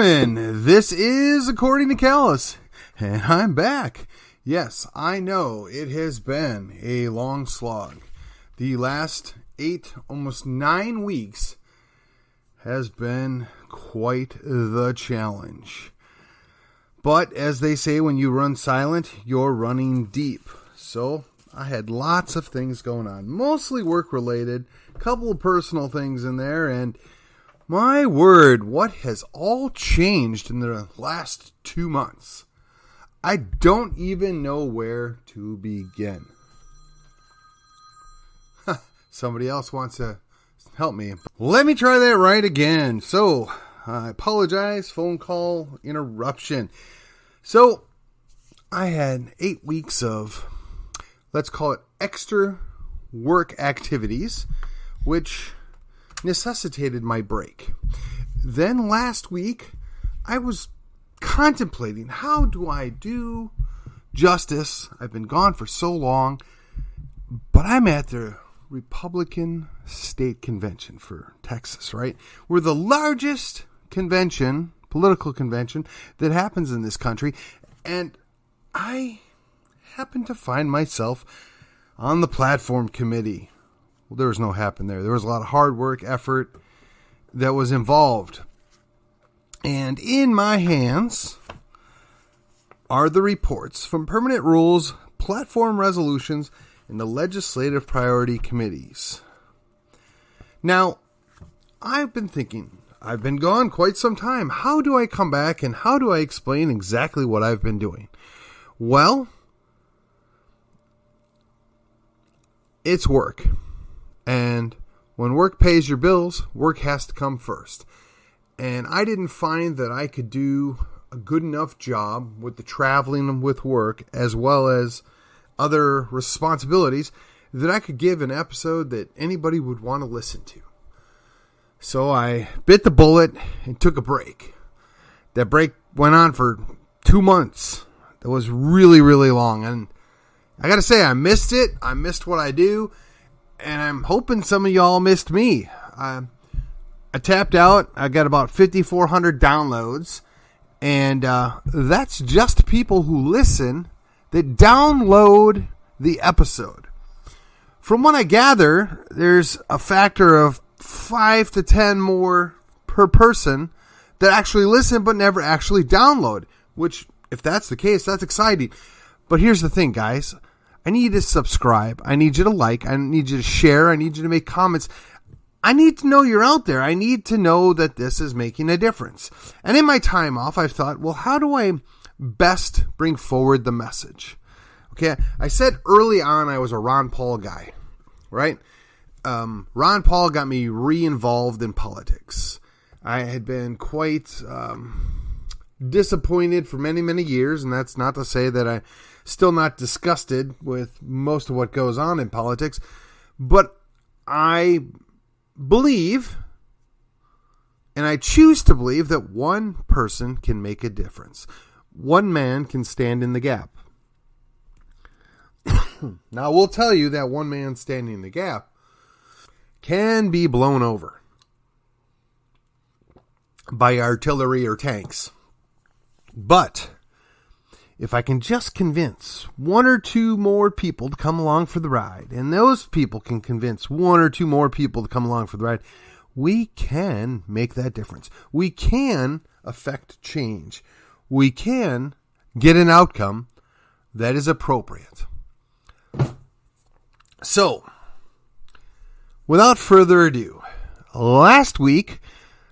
gentlemen, this is According to Callus, and I'm back. Yes, I know it has been a long slog. The last 8, almost 9 weeks has been quite the challenge. But as they say, when you run silent, you're running deep. So I had lots of things going on, mostly work related, a couple of personal things in there, and my word, what has all changed in the last 2 months? I don't even know where to begin. Somebody else wants to help me. Let me try that right again. So, I apologize, phone call interruption. So, I had 8 weeks of, let's call it extra work activities, which necessitated my break. Then last week, I was contemplating, how do I do justice? I've been gone for so long, but I'm at the Republican State Convention for Texas, right? We're the largest convention, political convention, that happens in this country, and I happen to find myself on the platform committee. Well, there was no happen there. There was a lot of hard work, effort that was involved. And in my hands are the reports from permanent rules, platform resolutions, and the legislative priority committees. Now, I've been thinking, I've been gone quite some time. How do I come back and how do I explain exactly what I've been doing? Well, it's work. And when work pays your bills, work has to come first. And I didn't find that I could do a good enough job with the traveling with work as well as other responsibilities that I could give an episode that anybody would want to listen to. So I bit the bullet and took a break. That break went on for 2 months. That was really, really long. And I got to say, I missed it. I missed what I do. And I'm hoping some of y'all missed me. I tapped out. I got about 5,400 downloads. And that's just people who listen that download the episode. From what I gather, there's a factor of 5 to 10 more per person that actually listen but never actually download. Which, if that's the case, that's exciting. But here's the thing, guys. I need you to subscribe. I need you to like. I need you to share. I need you to make comments. I need to know you're out there. I need to know that this is making a difference. And in my time off, I've thought, well, how do I best bring forward the message? Okay, I said early on I was a Ron Paul guy, right? Ron Paul got me re-involved in politics. I had been quite disappointed for many, many years, and that's not to say that I'm still not disgusted with most of what goes on in politics, but I believe, and I choose to believe, that one person can make a difference. One man can stand in the gap. Now, we'll tell you that one man standing in the gap can be blown over by artillery or tanks. But if I can just convince 1 or 2 more people to come along for the ride, and those people can convince 1 or 2 more people to come along for the ride, we can make that difference. We can affect change. We can get an outcome that is appropriate. So, without further ado, last week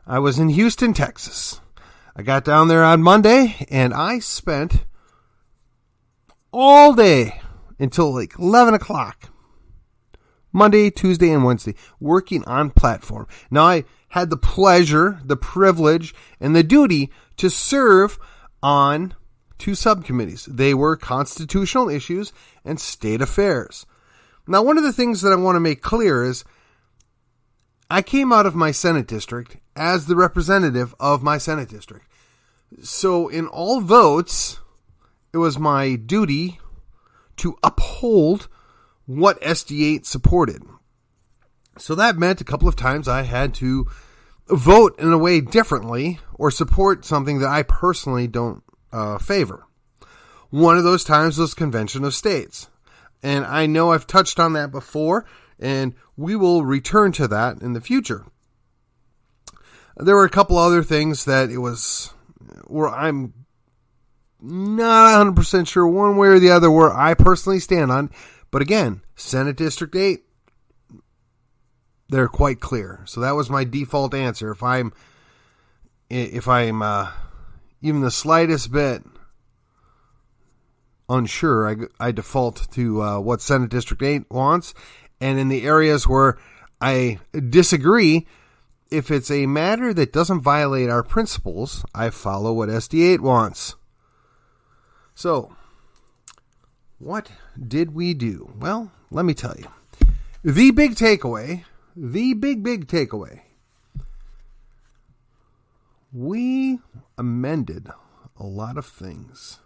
I was in Houston, Texas. I got down there on Monday and I spent all day until like 11 o'clock, Monday, Tuesday, and Wednesday, working on platform. Now, I had the pleasure, the privilege, and the duty to serve on 2 subcommittees. They were constitutional issues and state affairs. Now, one of the things that I want to make clear is I came out of my Senate district as the representative of my Senate district. So in all votes, it was my duty to uphold what SD8 supported. So that meant a couple of times I had to vote in a way differently or support something that I personally don't favor. One of those times was Convention of States. And I know I've touched on that before, and we will return to that in the future. There were a couple other things that it was where I'm not 100% sure one way or the other where I personally stand on. But again, Senate District 8, they're quite clear. So that was my default answer. If I'm even the slightest bit unsure, I default to what Senate District 8 wants. And in the areas where I disagree, if it's a matter that doesn't violate our principles, I follow what SD8 wants. So, what did we do? Well, let me tell you. The big takeaway, big takeaway, we amended a lot of things.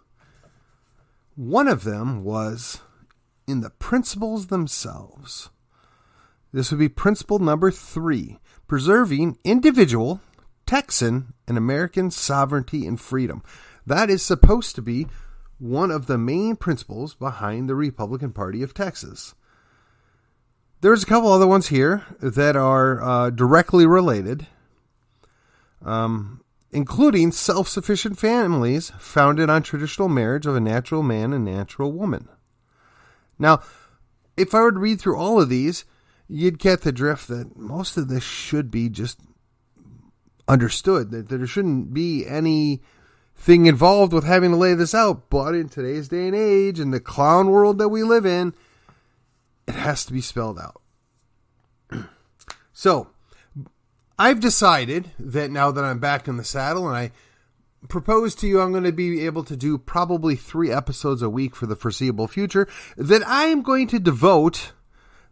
One of them was in the principles themselves. This would be principle number 3, preserving individual, Texan, and American sovereignty and freedom. That is supposed to be one of the main principles behind the Republican Party of Texas. There's a couple other ones here that are directly related, including self-sufficient families founded on traditional marriage of a natural man and natural woman. Now, if I were to read through all of these, you'd get the drift that most of this should be just understood, that there shouldn't be anything involved with having to lay this out. But in today's day and age, in the clown world that we live in, it has to be spelled out. So, I've decided that now that I'm back in the saddle and I propose to you I'm going to be able to do probably 3 episodes a week for the foreseeable future, that I am going to devote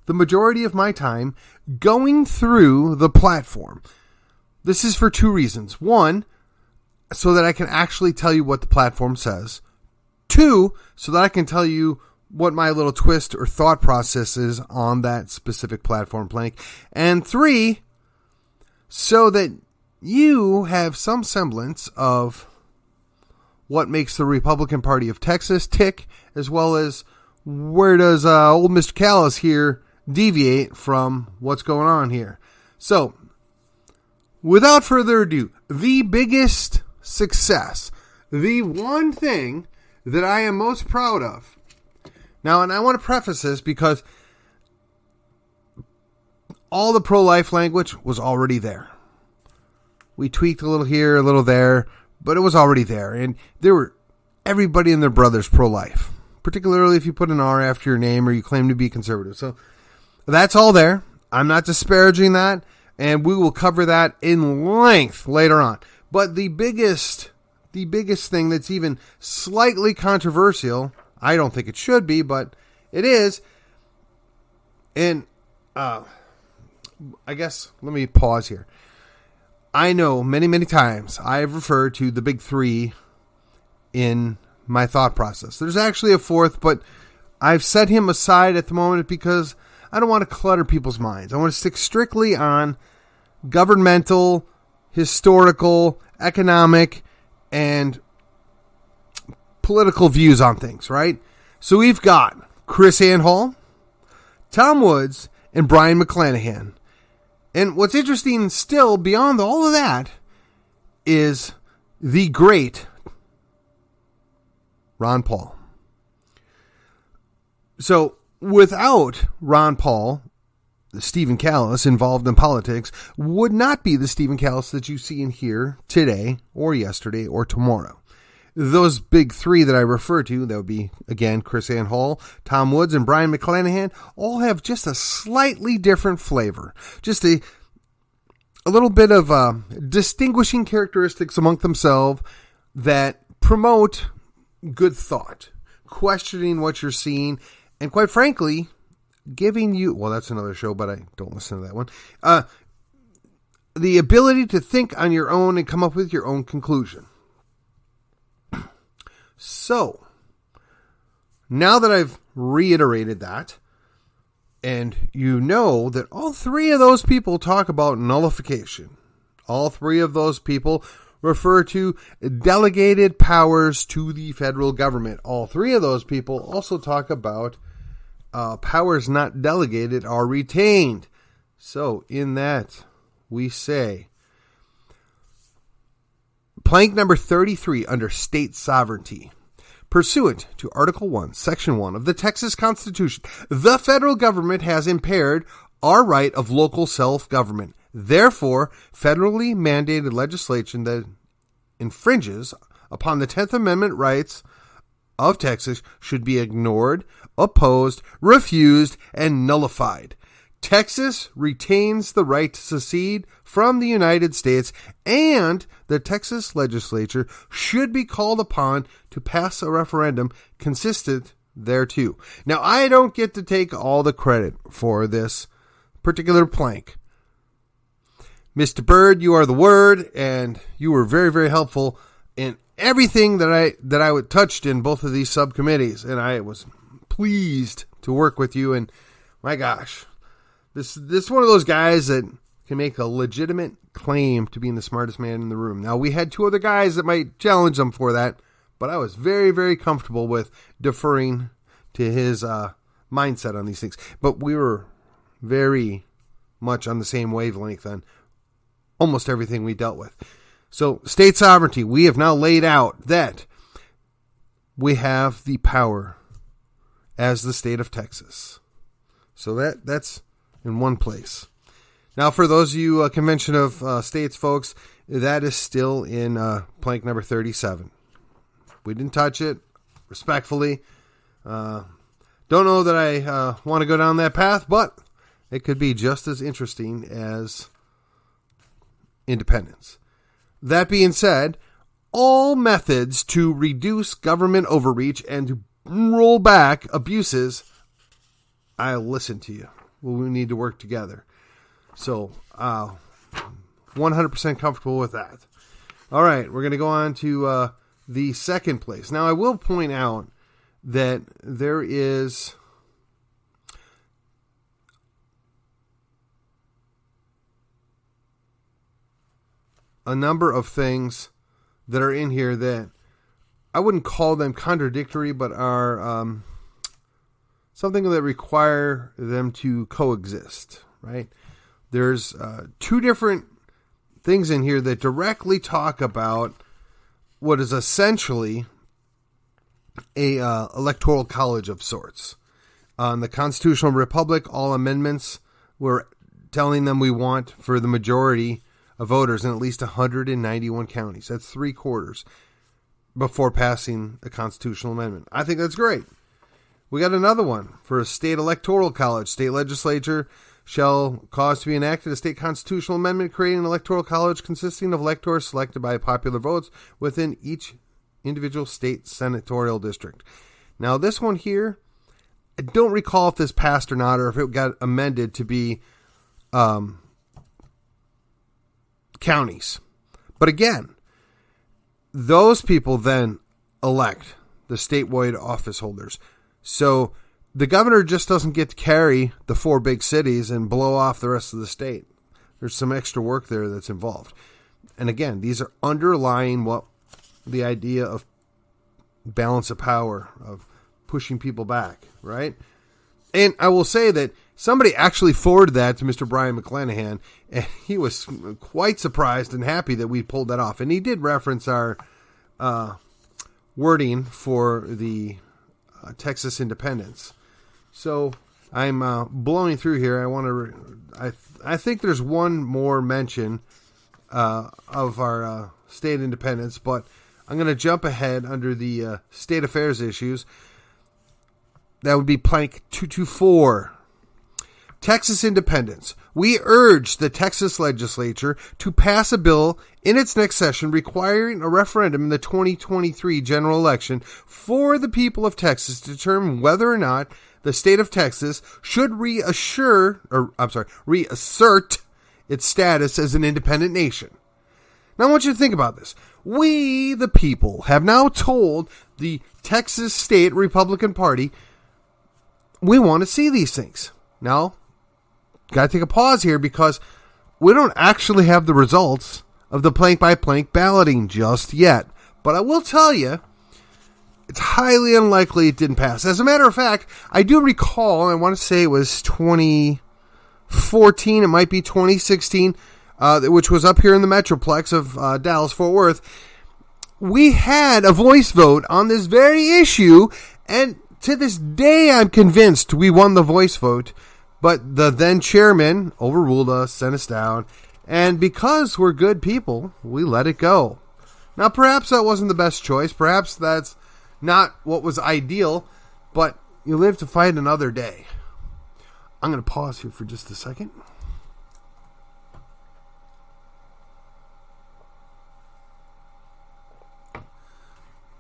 the majority of my time going through the platform. This is for 2 reasons. 1, so that I can actually tell you what the platform says. 2, so that I can tell you what my little twist or thought process is on that specific platform plank. And 3, so that you have some semblance of what makes the Republican Party of Texas tick, as well as where does old Mr. Callis here deviate from what's going on here. So, without further ado, the biggest success, the one thing that I am most proud of. Now, and I want to preface this because all the pro-life language was already there. We tweaked a little here, a little there, but it was already there. And there were everybody and their brothers pro-life, particularly if you put an R after your name or you claim to be conservative. So that's all there. I'm not disparaging that, and we will cover that in length later on. But the biggest thing that's even slightly controversial, I don't think it should be, but it is, and I guess let me pause here. I know many times I've referred to the big 3 in my thought process. There's actually a 4th, but I've set him aside at the moment because I don't want to clutter people's minds. I want to stick strictly on governmental, historical, economic, and political views on things, right? So we've got KrisAnne Hall, Tom Woods, and Brion McClanahan. And what's interesting still, beyond all of that, is the great Ron Paul. So, without Ron Paul, the Stephen Callis involved in politics would not be the Stephen Callis that you see in here today, or yesterday, or tomorrow. Those big 3 that I refer to, that would be, again, KrisAnne Hall, Tom Woods, and Brion McClanahan, all have just a slightly different flavor. Just a little bit of distinguishing characteristics among themselves that promote good thought, questioning what you're seeing, and quite frankly, giving you, well, that's another show, but I don't listen to that one, the ability to think on your own and come up with your own conclusion. So, now that I've reiterated that, and you know that all 3 of those people talk about nullification, All three of those people refer to delegated powers to the federal government. All three of those people also talk about powers not delegated are retained. So in that, we say, plank number 33 under state sovereignty. Pursuant to Article 1, Section 1 of the Texas Constitution, the federal government has impaired our right of local self-government. Therefore, federally mandated legislation that infringes upon the 10th Amendment rights of Texas should be ignored, opposed, refused, and nullified. Texas retains the right to secede from the United States, and the Texas legislature should be called upon to pass a referendum consistent thereto. Now, I don't get to take all the credit for this particular plank. Mr. Bird, you are the word, and you were very, very helpful in everything that I touched in both of these subcommittees, and I was pleased to work with you. And my gosh, this is one of those guys that can make a legitimate claim to being the smartest man in the room. Now, we had two other guys that might challenge him for that, but I was very, very comfortable with deferring to his mindset on these things. But we were very much on the same wavelength on almost everything we dealt with. So, state sovereignty, we have now laid out that we have the power as the state of Texas. So that's in one place. Now, for those of you Convention of States folks, that is still in plank number 37. We didn't touch it, respectfully. Don't know that I want to go down that path, but it could be just as interesting as independence. That being said, all methods to reduce government overreach and to roll back abuses, I'll listen to you. We need to work together. So, 100% comfortable with that. All right, we're going to go on to the second place. Now, I will point out that there is a number of things that are in here that I wouldn't call them contradictory, but are something that require them to coexist, right? There's two different things in here that directly talk about what is essentially a electoral college of sorts. On the Constitutional Republic, all amendments, we're telling them we want for the majority of voters in at least 191 counties. That's 3/4 before passing a constitutional amendment. I think that's great. We got another one for a state electoral college. State legislature shall cause to be enacted a state constitutional amendment creating an electoral college consisting of electors selected by popular votes within each individual state senatorial district. Now, this one here, I don't recall if this passed or not, or if it got amended to be counties. But again, those people then elect the statewide office holders. So the governor just doesn't get to carry the 4 big cities and blow off the rest of the state. There's some extra work there that's involved. And again, these are underlying what the idea of balance of power, of pushing people back, right? And I will say that somebody actually forwarded that to Mr. Brian McClanahan, and he was quite surprised and happy that we pulled that off. And he did reference our wording for the Texas independence. So I'm blowing through here. I want to. I think there's one more mention of our state independence, but I'm going to jump ahead under the state affairs issues. That would be plank 224. Texas independence. We urge the Texas legislature to pass a bill in its next session requiring a referendum in the 2023 general election for the people of Texas to determine whether or not the state of Texas should reassert its status as an independent nation. Now, I want you to think about this. We, the people, have now told the Texas State Republican Party we want to see these things. Now, got to take a pause here because we don't actually have the results of the plank-by-plank balloting just yet. But I will tell you, it's highly unlikely it didn't pass. As a matter of fact, I do recall, I want to say it was 2014, it might be 2016, which was up here in the Metroplex of Dallas-Fort Worth. We had a voice vote on this very issue, and to this day I'm convinced we won the voice vote, but the then chairman overruled us, sent us down, and because we're good people, we let it go. Now, perhaps that wasn't the best choice, perhaps that's not what was ideal, but you live to fight another day. I'm going to pause here for just a second.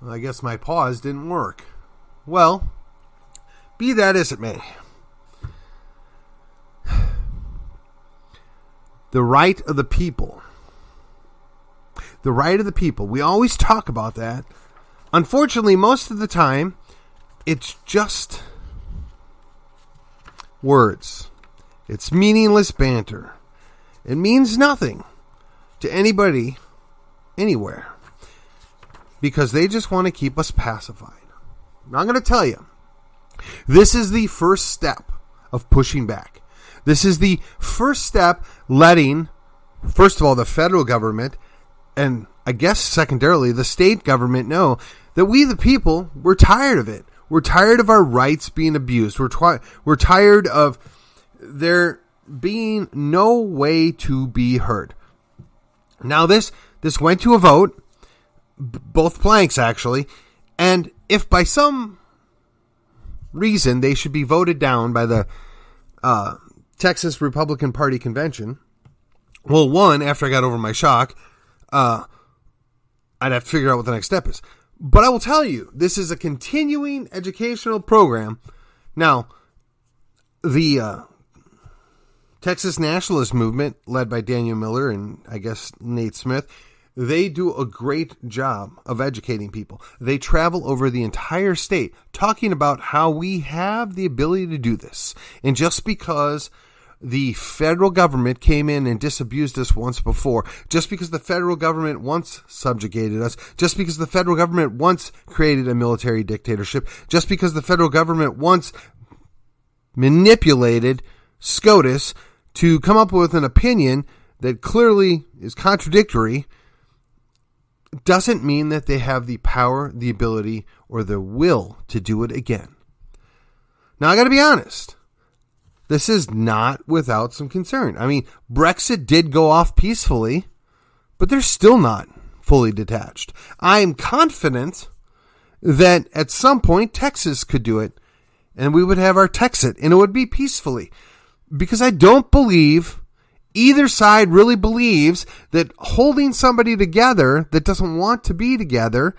Well, I guess my pause didn't work. Well, be that as it may. The right of the people. The right of the people. We always talk about that. Unfortunately, most of the time, it's just words. It's meaningless banter. It means nothing to anybody, anywhere. Because they just want to keep us pacified. Now, I'm going to tell you, this is the first step of pushing back. This is the first step letting, first of all, the federal government, and I guess secondarily, the state government know that we, the people, we're tired of it. We're tired of our rights being abused. We're tired of there being no way to be heard. Now, this went to a vote. Both planks, actually, and if by some reason they should be voted down by the Texas Republican Party convention, well, one, after I got over my shock, I'd have to figure out what the next step is. But I will tell you, this is a continuing educational program. Now, the Texas Nationalist Movement, led by Daniel Miller and I guess Nate Smith, they do a great job of educating people. They travel over the entire state talking about how we have the ability to do this. And just because the federal government came in and disabused us once before, just because the federal government once subjugated us, just because the federal government once created a military dictatorship, just because the federal government once manipulated SCOTUS to come up with an opinion that clearly is contradictory, doesn't mean that they have the power, the ability, or the will to do it again. Now, I got to be honest. This is not without some concern. I mean, Brexit did go off peacefully, but they're still not fully detached. I am confident that at some point Texas could do it, and we would have our Texit, and it would be peacefully. Because I don't believe either side really believes that holding somebody together that doesn't want to be together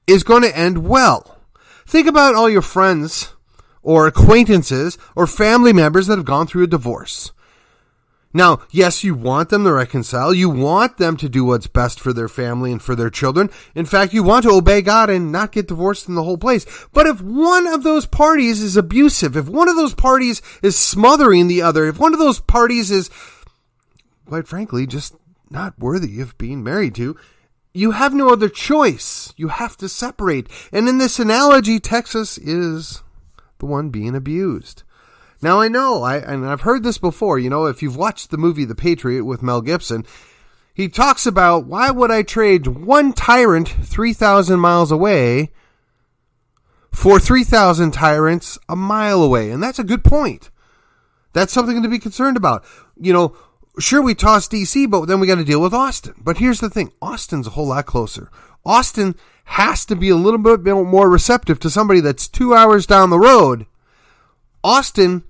is going to end well. Think about all your friends or acquaintances or family members that have gone through a divorce. Now, yes, you want them to reconcile. You want them to do what's best for their family and for their children. In fact, you want to obey God and not get divorced in the whole place. But if one of those parties is abusive, if one of those parties is smothering the other, if one of those parties is, quite frankly, just not worthy of being married to, you have no other choice. You have to separate. And in this analogy, Texas is the one being abused. Now, I know, and I've heard this before, you know, if you've watched the movie The Patriot with Mel Gibson, he talks about, why would I trade one tyrant 3,000 miles away for 3,000 tyrants a mile away? And that's a good point. That's something to be concerned about. You know, sure, we tossed D.C., but then we got to deal with Austin. But here's the thing. Austin's a whole lot closer. Austin has to be a little bit more receptive to somebody that's 2 hours down the road. Austin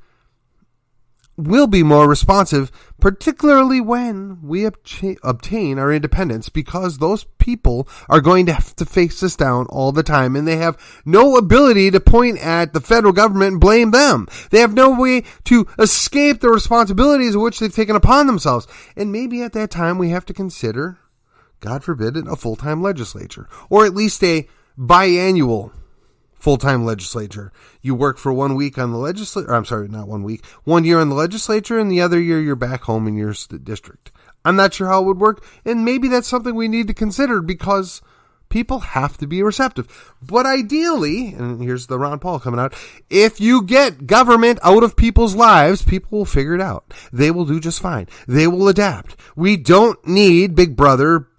will be more responsive, particularly when we obtain our independence, because those people are going to have to face us down all the time, and they have no ability to point at the federal government and blame them. They have no way to escape the responsibilities of which they've taken upon themselves. And maybe at that time we have to consider, God forbid, a full-time legislature, or at least a biannual full-time legislature. You work for 1 week on the legislature. I'm sorry, not 1 week. 1 year on the legislature, and the other year you're back home in your district. I'm not sure how it would work, and maybe that's something we need to consider because people have to be receptive. But ideally, and here's the Ron Paul coming out, if you get government out of people's lives, people will figure it out. They will do just fine. They will adapt. We don't need Big Brother,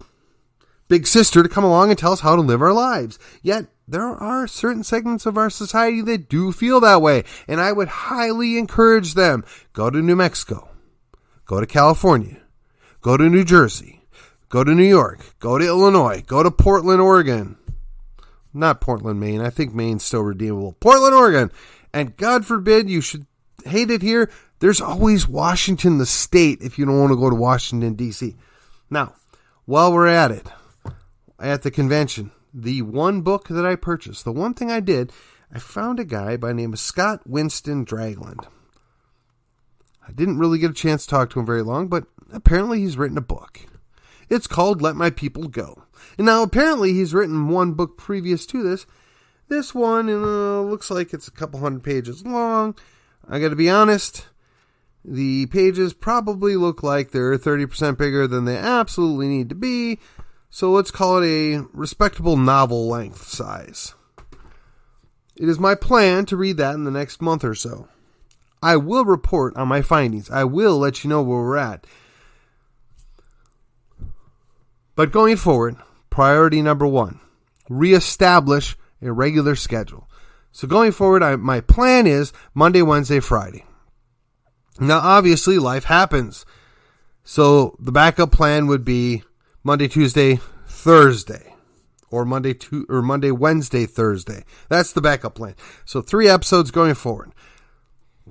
Big Sister to come along and tell us how to live our lives. Yet, there are certain segments of our society that do feel that way, and I would highly encourage them. Go to New Mexico. Go to California. Go to New Jersey. Go to New York. Go to Illinois. Go to Portland, Oregon. Not Portland, Maine. I think Maine's still redeemable. Portland, Oregon. And God forbid you should hate it here. There's always Washington, the state, if you don't want to go to Washington, D.C. Now, while we're at it, at the convention, the one book that I purchased, the one thing I did, I found a guy by the name of Scott Winston Dragland. I didn't really get a chance to talk to him very long, but apparently he's written a book. It's called Let My People Go. And now apparently he's written one book previous to this. This one looks like it's a couple hundred pages long. I got to be honest, the pages probably look like they're 30% bigger than they absolutely need to be. So let's call it a respectable novel length size. It is my plan to read that in the next month or so. I will report on my findings. I will let you know where we're at. But going forward, priority number 1, reestablish a regular schedule. So going forward, my plan is Monday, Wednesday, Friday. Now, obviously, life happens. So the backup plan would be Monday, Tuesday, Thursday, or Monday, Wednesday, Thursday. That's the backup plan. So 3 episodes going forward.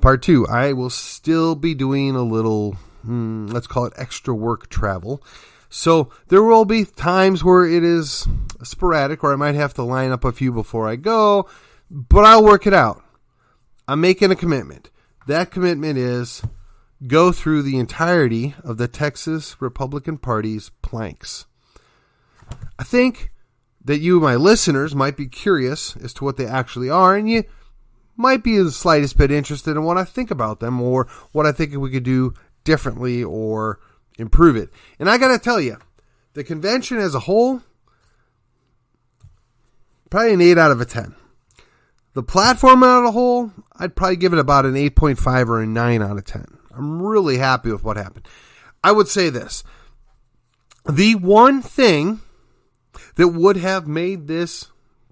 Part 2, I will still be doing a little, let's call it extra work travel. So there will be times where it is sporadic, or I might have to line up a few before I go, but I'll work it out. I'm making a commitment. That commitment is go through the entirety of the Texas Republican Party's planks. I think that you, my listeners, might be curious as to what they actually are, and you might be the slightest bit interested in what I think about them or what I think we could do differently or improve it. And I got to tell you, the convention as a whole, probably an 8 out of a 10. The platform as a whole, I'd probably give it about an 8.5 or a 9 out of 10. I'm really happy with what happened. I would say this. The one thing that would have made this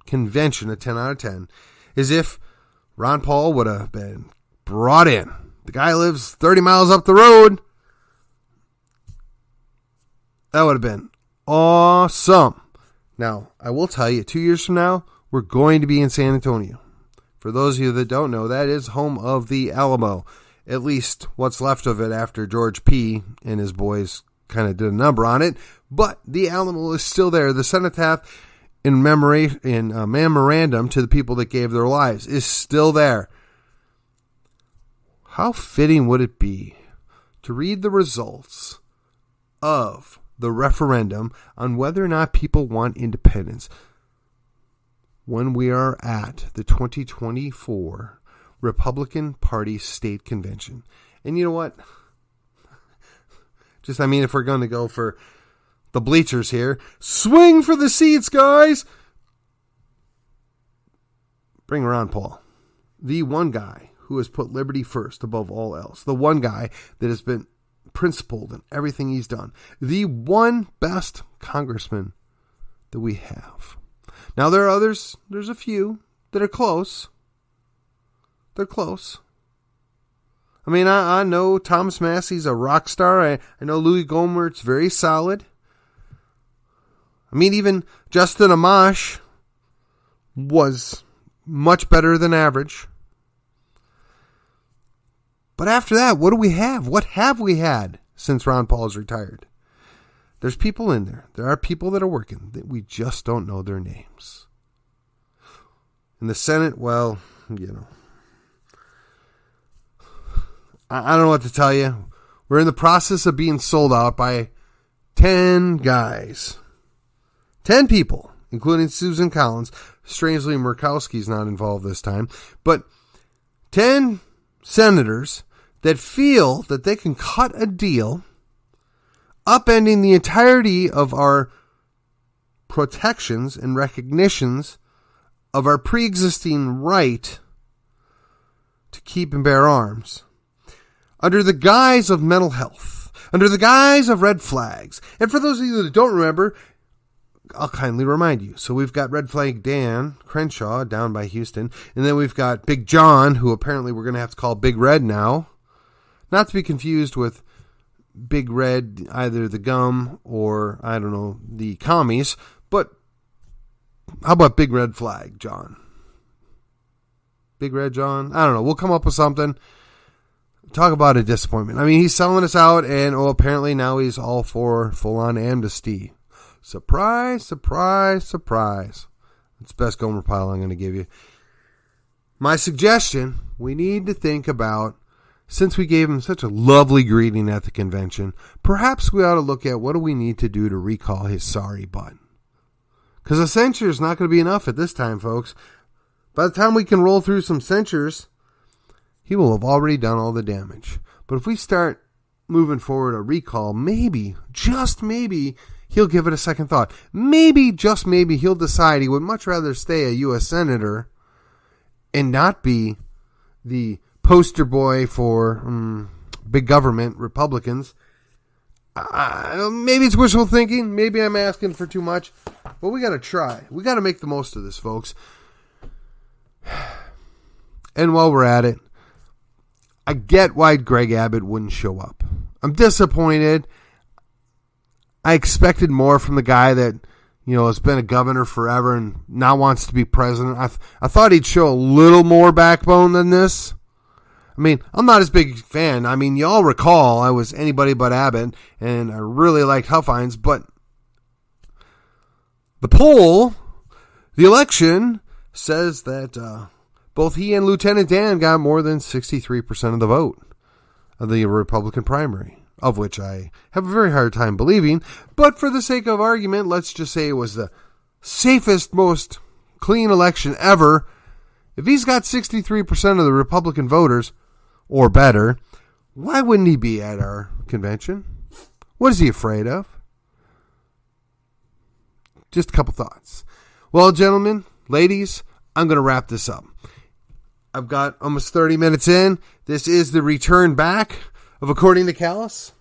convention a 10 out of 10 is if Ron Paul would have been brought in. The guy lives 30 miles up the road. That would have been awesome. Now, I will tell you, 2 years from now, we're going to be in San Antonio. For those of you that don't know, that is home of the Alamo. At least what's left of it after George P. and his boys kind of did a number on it. But the Alamo is still there. The cenotaph in memorandum to the people that gave their lives is still there. How fitting would it be to read the results of the referendum on whether or not people want independence when we are at the 2024 Republican Party State Convention? And you know what? If we're going to go for the bleachers here, swing for the seats, guys! Bring Ron Paul, the one guy who has put liberty first above all else, the one guy that has been principled in everything he's done, the one best congressman that we have. Now, there are others, there's a few that are close. They're close. I know Thomas Massey's a rock star. I know Louis Gohmert's very solid. Even Justin Amash was much better than average. But after that, what do we have? What have we had since Ron Paul has retired? There's people in there. There are people that are working that we just don't know their names. In the Senate, well, I don't know what to tell you. We're in the process of being sold out by 10 guys. 10 people, including Susan Collins, Strangely, Murkowski's not involved this time. But 10 senators that feel that they can cut a deal upending the entirety of our protections and recognitions of our pre-existing right to keep and bear arms under the guise of mental health, under the guise of red flags. And for those of you that don't remember, I'll kindly remind you. So we've got Red Flag Dan Crenshaw down by Houston, and then we've got Big John, who apparently we're going to have to call Big Red now. Not to be confused with Big Red, either the gum or, I don't know, the commies. But how about Big Red Flag John? Big Red John? I don't know. We'll come up with something. Talk about a disappointment. I mean, he's selling us out, and apparently now he's all for full-on amnesty. Surprise, surprise, surprise. That's the best Gomer Pyle I'm going to give you. My suggestion, we need to think about, since we gave him such a lovely greeting at the convention, perhaps we ought to look at what do we need to do to recall his sorry butt. Because a censure is not going to be enough at this time, folks. By the time we can roll through some censures, he will have already done all the damage. But if we start moving forward a recall, maybe, just maybe, he'll give it a second thought. Maybe, just maybe, he'll decide he would much rather stay a U.S. Senator and not be the poster boy for big government Republicans. Maybe it's wishful thinking. Maybe I'm asking for too much. But we got to try. We got to make the most of this, folks. And while we're at it, I get why Greg Abbott wouldn't show up. I'm disappointed. I expected more from the guy that, you know, has been a governor forever and now wants to be president. I thought he'd show a little more backbone than this. I mean, I'm not as big a fan. I mean, y'all recall I was anybody but Abbott, and I really liked Huffines, but the poll, the election, says that both he and Lieutenant Dan got more than 63% of the vote of the Republican primary, of which I have a very hard time believing. But for the sake of argument, let's just say it was the safest, most clean election ever. If he's got 63% of the Republican voters, or better, why wouldn't he be at our convention? What is he afraid of? Just a couple thoughts. Well, gentlemen, ladies, I'm going to wrap this up. I've got almost 30 minutes in. This is the return back of According to Callus.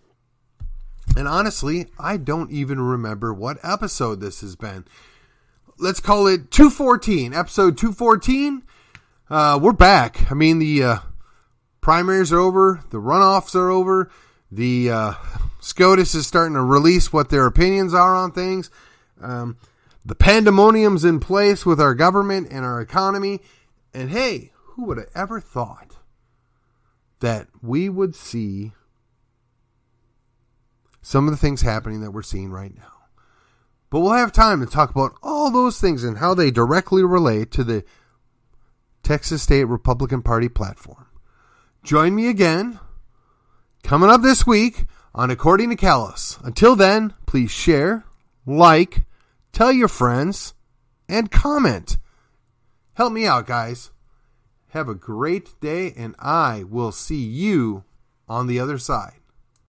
And honestly, I don't even remember what episode this has been. Let's call it 214. Episode 214. We're back. I mean, the primaries are over. The runoffs are over. The SCOTUS is starting to release what their opinions are on things. The pandemonium's in place with our government and our economy. And hey, who would have ever thought that we would see some of the things happening that we're seeing right now? But we'll have time to talk about all those things and how they directly relate to the Texas State Republican Party platform. Join me again, coming up this week on According to Callus. Until then, please share, like, tell your friends, and comment. Help me out, guys. Have a great day, and I will see you on the other side.